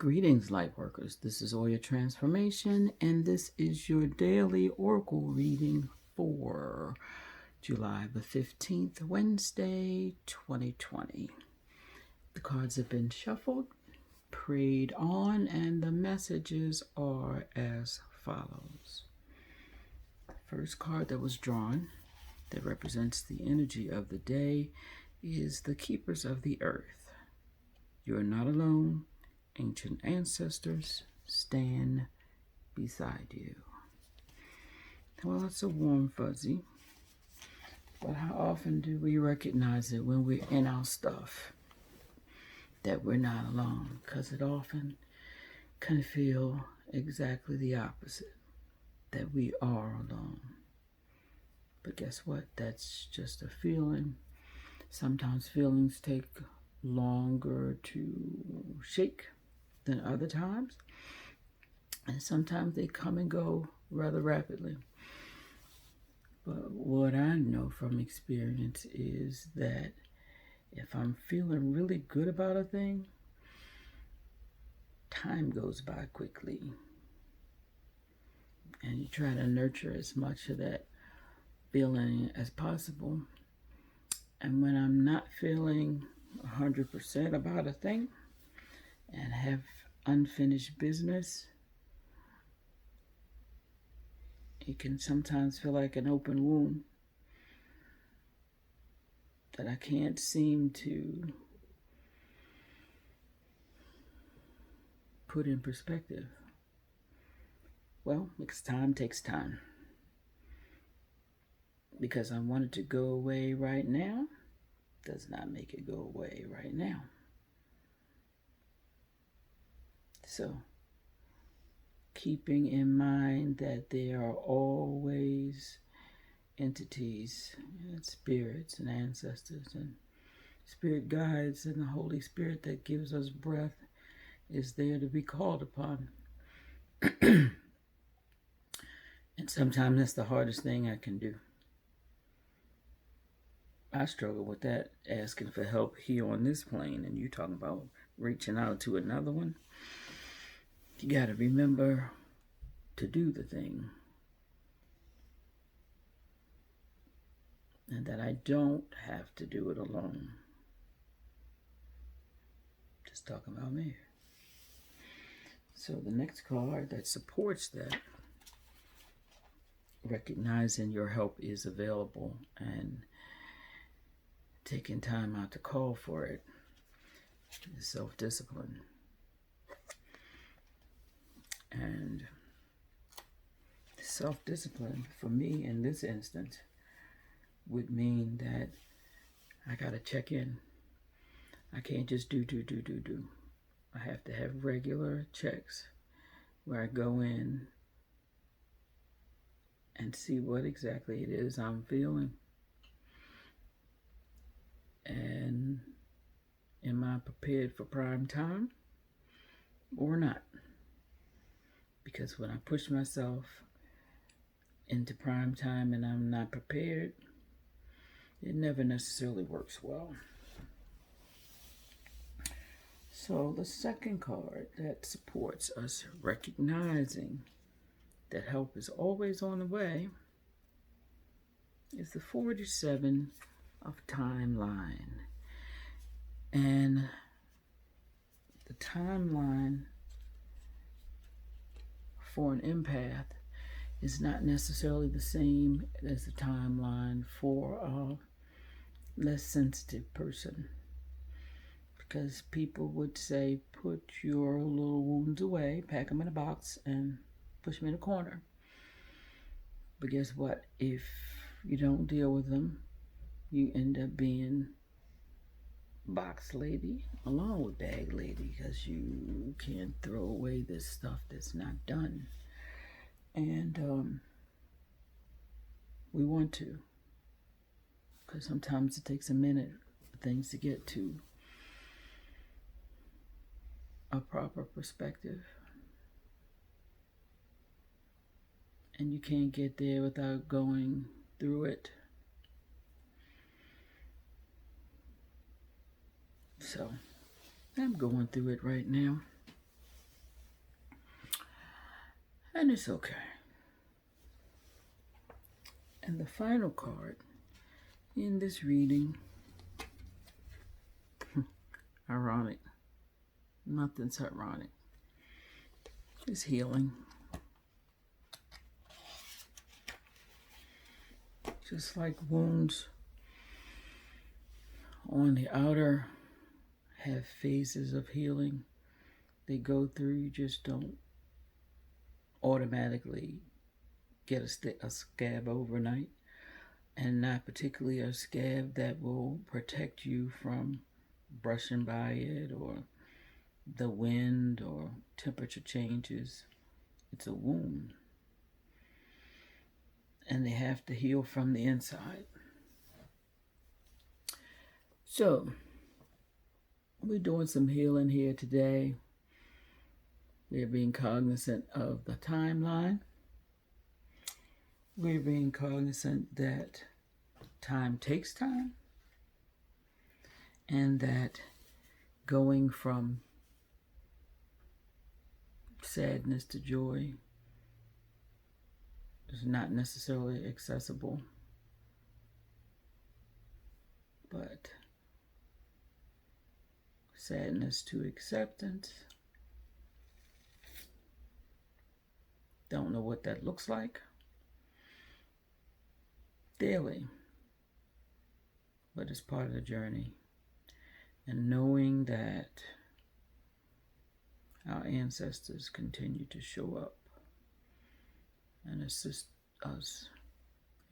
Greetings, light workers. This is Oya Transformation, and this is your daily Oracle reading for July the 15th, Wednesday, 2020. The cards have been shuffled, prayed on, and the messages are as follows. First card that was drawn that represents the energy of the day is the Keepers of the Earth. You are not alone. Ancient ancestors stand beside you. Well, it's a warm fuzzy, but how often do we recognize it when we're in our stuff that we're not alone? Because it often can feel exactly the opposite, that we are alone. But guess what? That's just a feeling. Sometimes feelings take longer to shake than other times, and sometimes they come and go rather rapidly. But what I know from experience is that if I'm feeling really good about a thing, time goes by quickly, and you try to nurture as much of that feeling as possible. And when I'm not feeling 100% about a thing and have unfinished business, it can sometimes feel like an open wound that I can't seem to put in perspective. Well, because time takes time. Because I want it to go away right now does not make it go away right now. So, keeping in mind that there are always entities and spirits and ancestors and spirit guides, and the Holy Spirit that gives us breath is there to be called upon. And sometimes that's the hardest thing I can do. I struggle with that, asking for help here on this plane, and you talking about reaching out to another one. You got to remember to do the thing, and that I don't have to do it alone. Just talking about me. So the next card that supports that, recognizing your help is available and taking time out to call for it, is self-discipline. And self-discipline for me in this instance would mean that I gotta check in. I can't just do. I have to have regular checks where I go in and see what exactly it is I'm feeling. And am I prepared for prime time or not? Because when I push myself into prime time and I'm not prepared, it never necessarily works well. So the second card that supports us recognizing that help is always on the way is the 47 of timeline. And the timeline for an empath is not necessarily the same as the timeline for a less sensitive person. Because people would say, put your little wounds away, pack them in a box, and push them in a corner. But guess what? If you don't deal with them, you end up being box lady along with bag lady, because you can't throw away this stuff that's not done. And we want to, because sometimes it takes a minute for things to get to a proper perspective, and you can't get there without going through it. So I'm going through it right now. And it's okay. And the final card in this reading, ironic, nothing's ironic, is healing. Just like wounds on the outer have phases of healing they go through, you just don't automatically get a scab overnight, and not particularly a scab that will protect you from brushing by it or the wind or temperature changes. It's a wound, and they have to heal from the inside. So we're doing some healing here today. We're being cognizant of the timeline. We're being cognizant that time takes time, and that going from sadness to joy is not necessarily accessible, but sadness to acceptance. Don't know what that looks like daily, but it's part of the journey. And knowing that our ancestors continue to show up and assist us,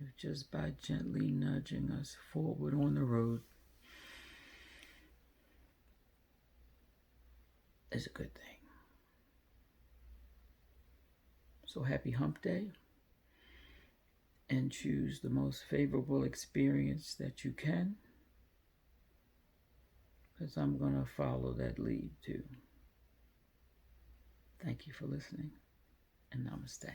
if just by gently nudging us forward on the road, is a good thing. So happy hump day, and choose the most favorable experience that you can, because I'm going to follow that lead too. Thank you for listening, and namaste.